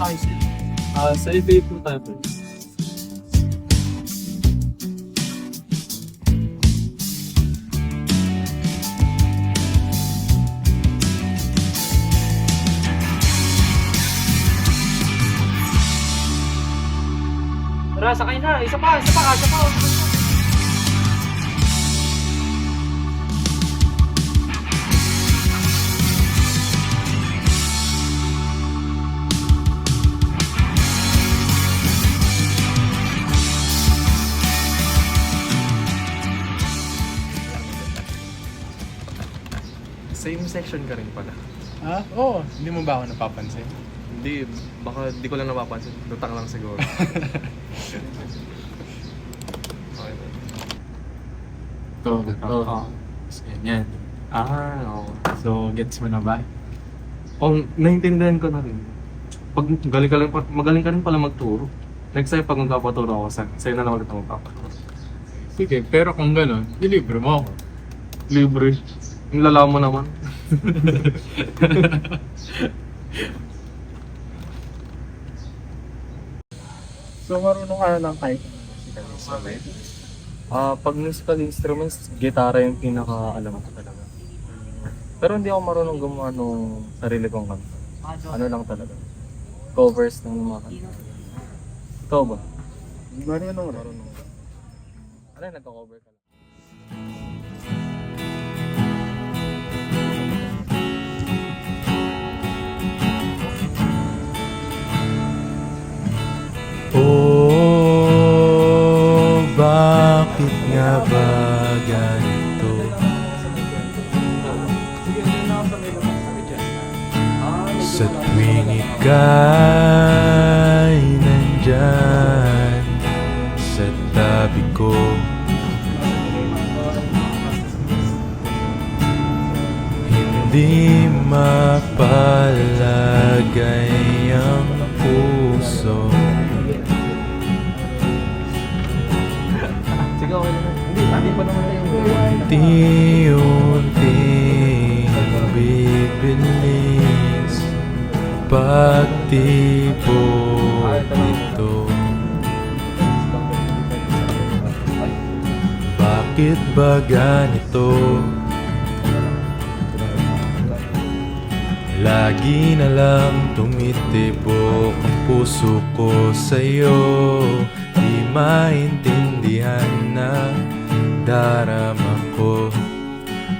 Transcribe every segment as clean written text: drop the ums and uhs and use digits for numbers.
high school? Sa FA po tayo po. Tara, sakay na. Isa pa, kasya pa. Same section ka rin pala. Ha? Oo. Hindi mo ba ako napapansin? Hindi, baka di ko lang napapansin. Lutang lang siguro. Okay. Ito. Tapos ganyan. Oo. So, gets mo na ba? Oh, naiintindihan ko na rin. Pag magaling ka rin pala magturo. Next time, pag magpapaturo ako sa'yo na lang ulit ako magpapaturo. Sige, pero kung gano'n, ilibre mo ako. Libre. Yung lala mo naman. So, marunong ka na ng kahit musical instrument? Pag musical instruments, gitara yung pinaka-alam ko talaga. Pero hindi ako marunong gumawa nung sarili kong kanta. Ano lang talaga. Covers ng mga kanta. Ikaw ba? Marunong. Ano yung nagka-cover ka lang? Oh, bakit nga ba ganito? Sa tuwing ika'y nandyan sa tabi ko, hindi mapalagay ang puso. Sige, okay naman. Hindi pa naman yung Unti-unting bibilis pagtibok nito. Bakit ba ganito? Lagi na lang tumitibok ang puso ko sa'yo. Di maintindihan na darama ko,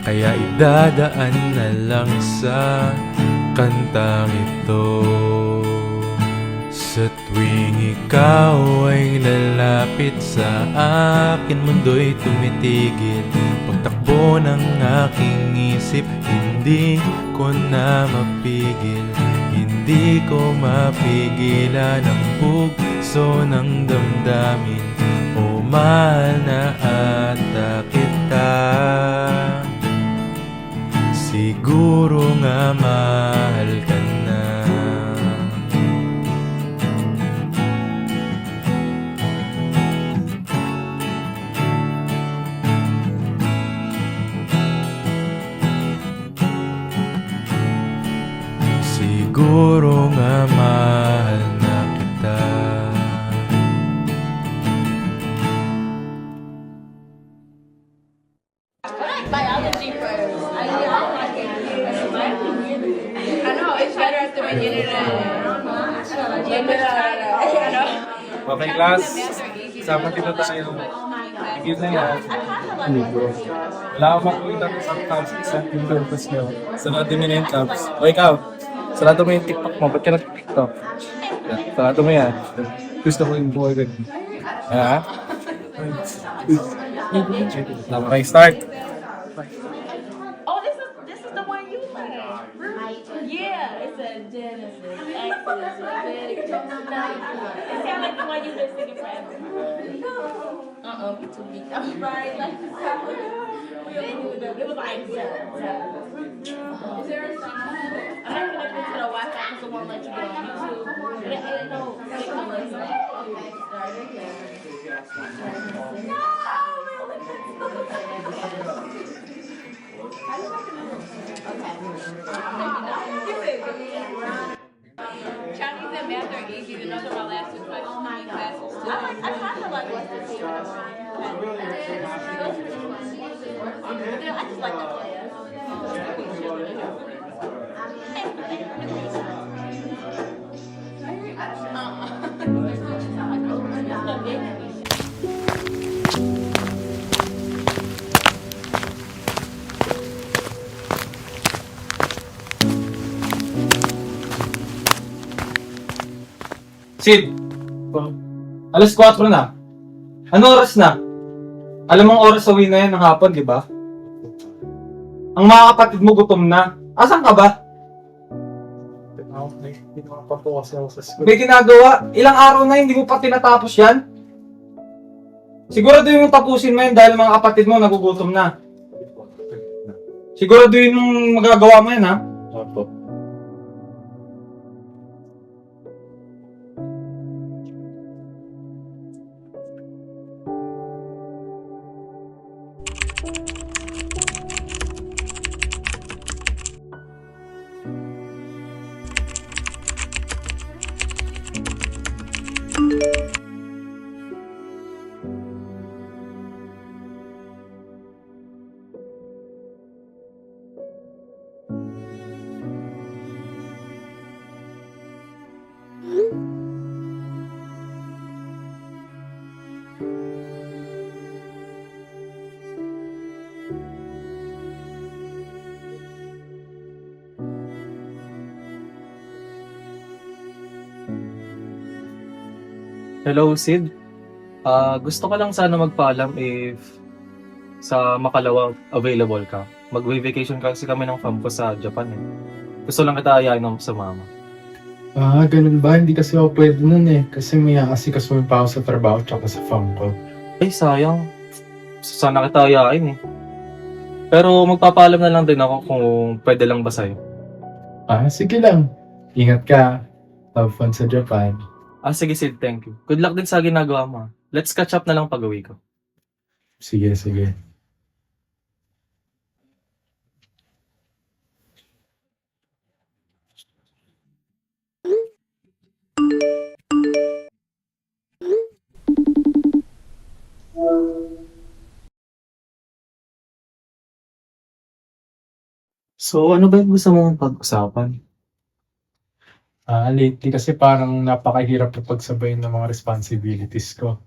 kaya idadaan na lang sa kantang ito. Sa tuwing ikaw ay lalapit sa akin, mundo'y tumitigil. Pagtakbo ng aking isip, hindi ko na mapigil. Hindi ko mapigilan ang bugso ng damdamin. O mahal na ata kita, siguro nga mahal ka na. Siguro nga mahal na kita. Biology first. I know, it's better at the beginning Okay, class. Sama kita tayo. Tigil na yan. Wala akong makikita ng isang tabs. Isang yung purpose nyo. Sarado mo na yung tabs. O ikaw, sarado mo yung TikTok mo. Ba't ka nag-TikTok? Sarado mo yan. Gusto ko yung buhay ganyan. Ha? Okay, start. Oh, this is the one you like. Yeah, it's a Genesis. Exodus, Leviticus, Numbers. It sounds like the one you've been singing forever. Me too weak. I'm right. Like, it was like, is there a song? I'm not connected to the Wi-Fi because it won't let you go on YouTube. But it ain't no signal list. Chinese and math are easy. And those are my last two classes. I kind of like what's the favorite one. I just like the class. Sid! Alas 4 na. Ano oras na? Alam mong oras sa uwi na yan ng hapon, di ba? Ang mga kapatid mo gutom na. Asan ka ba? Hindi naman pa po kasi ako sa school. May ginagawa. Ilang araw na hindi mo pa tinatapos yan? Siguraduhin mong tapusin mo yan dahil mga kapatid mo nagugutom na. Siguraduhin mong magagawa mo yan, ha? Opo. Hello, Sid. Gusto ko lang sana magpaalam if sa Makalawa available ka. Mag-vacation kasi kami ng fam ko sa Japan eh. Gusto lang kita ayain ng sa mama. Ganun ba? Hindi kasi ako pwede nun eh. Kasi may asikasuhin pa ako sa trabaho tsaka sa farm ko. Ay, sayang. Sana kita ayain eh. Pero magpapaalam na lang din ako kung pwede lang ba sa'yo. Sige lang. Ingat ka. Have fun sa Japan. Sige Sid, thank you. Good luck din sa ginagawa mo. Let's catch up na lang pag-uwi ko. Sige, sige. So, ano ba yung gusto mong pag-usapan? Lately kasi parang napakahirap na pagsabayin ng mga responsibilities ko.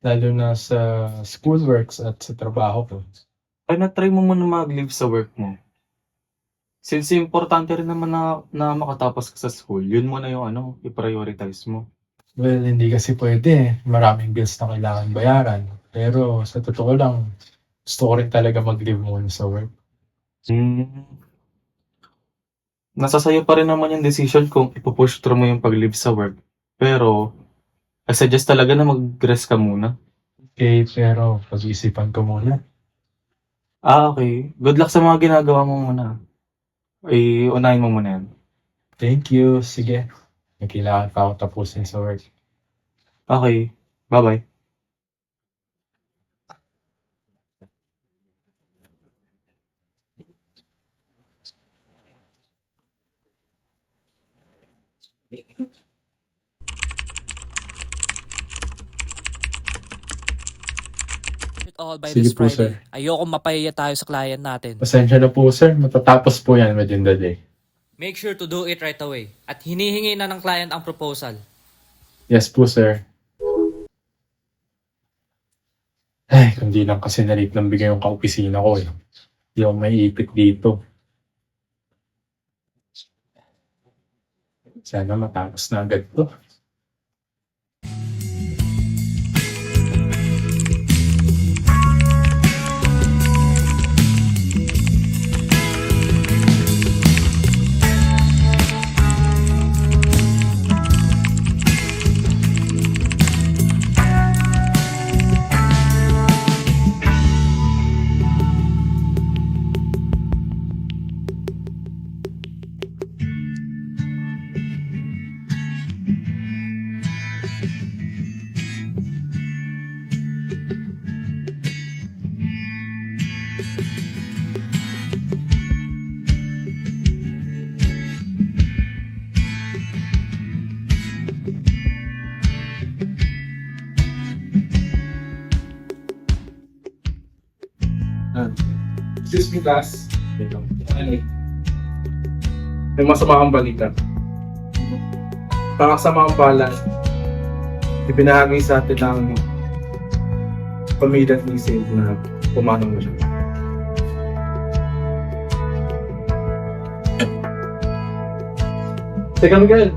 Lalo na sa schoolworks at sa trabaho ko. Ay, na-try mo muna mag-leave sa work mo. Since importante rin naman na makatapos ka sa school, yun muna yung i-prioritize mo. Well, hindi kasi pwede. Maraming bills na kailangan bayaran. Pero sa totoo lang, gusto ko rin talaga mag-leave muna sa work. Nasa sayo pa rin naman yung decision kung ipupush through mo yung pag-leave sa work. Pero, I suggest talaga na mag-rest ka muna. Okay, pero pag-isipan ko muna. Okay. Good luck sa mga ginagawa mo muna. Unahin mo muna yan. Thank you. Sige. May kailangan pa ako tapusin sa work. Okay. Bye-bye. All by Sige this po, Friday. sir. Ayoko mapahiya tayo sa client natin. Pasensya na po, sir. Matatapos po yan within the day. Make sure to do it right away. At hinihingi na ng client ang proposal. Yes po, sir. Ay, kundi lang kasi na-rate ng bigay yung ka-opisina ko eh. Hindi ako maiipit dito. Sana matapos na agad to. Excuse me, class. Ano? May masama kang balita. Pangasamang balan, ibinahagi sa atin ng pamilya ni Sid na pumanong mo siya. Teka, Miguel.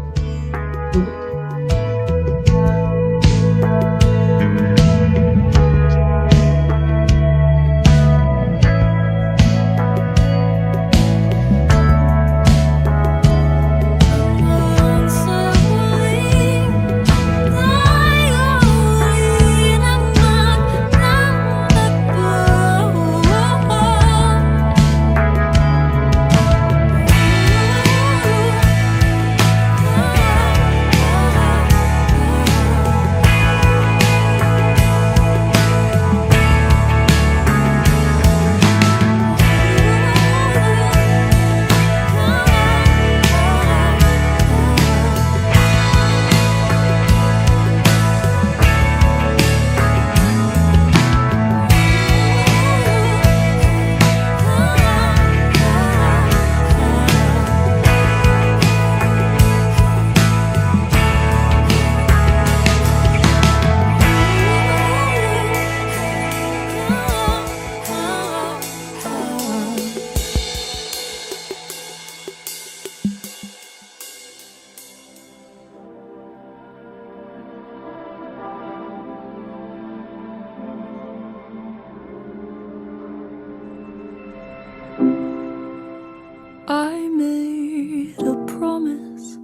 I made a promise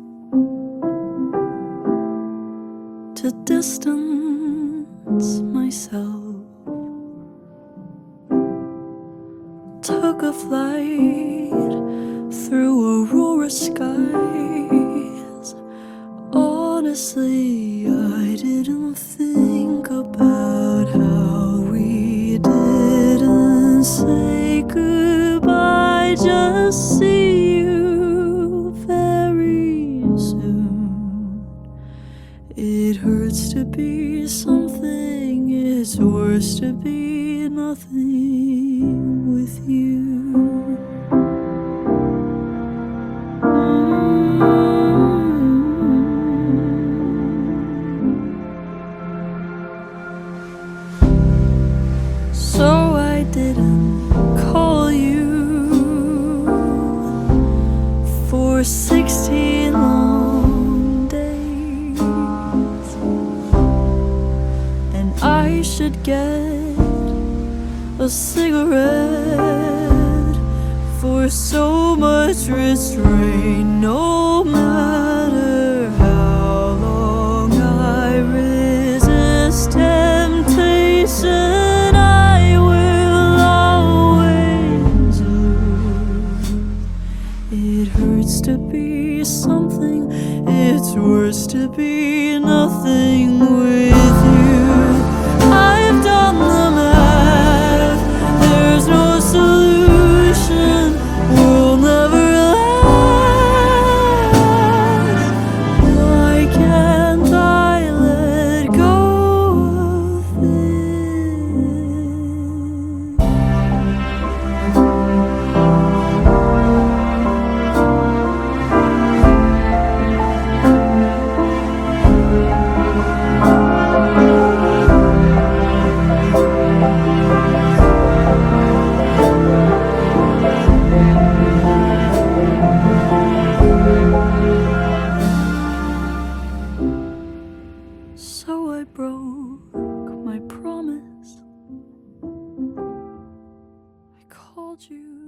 to distance myself. Took a flight through aurora skies. Honestly, I didn't think about how we didn't say goodbye. Just see you very soon. It hurts to be something, it's worse to be nothing with you. So I didn't call you for 16 long days, and I should get a cigarette for so much restraint. No matter how long I resist temptation, I will always lose. It hurts to be something, it's worse to be nothing with you. I've done the math, there's no solution, we'll never last. Why can't I let go of it? So I broke my promise. I called you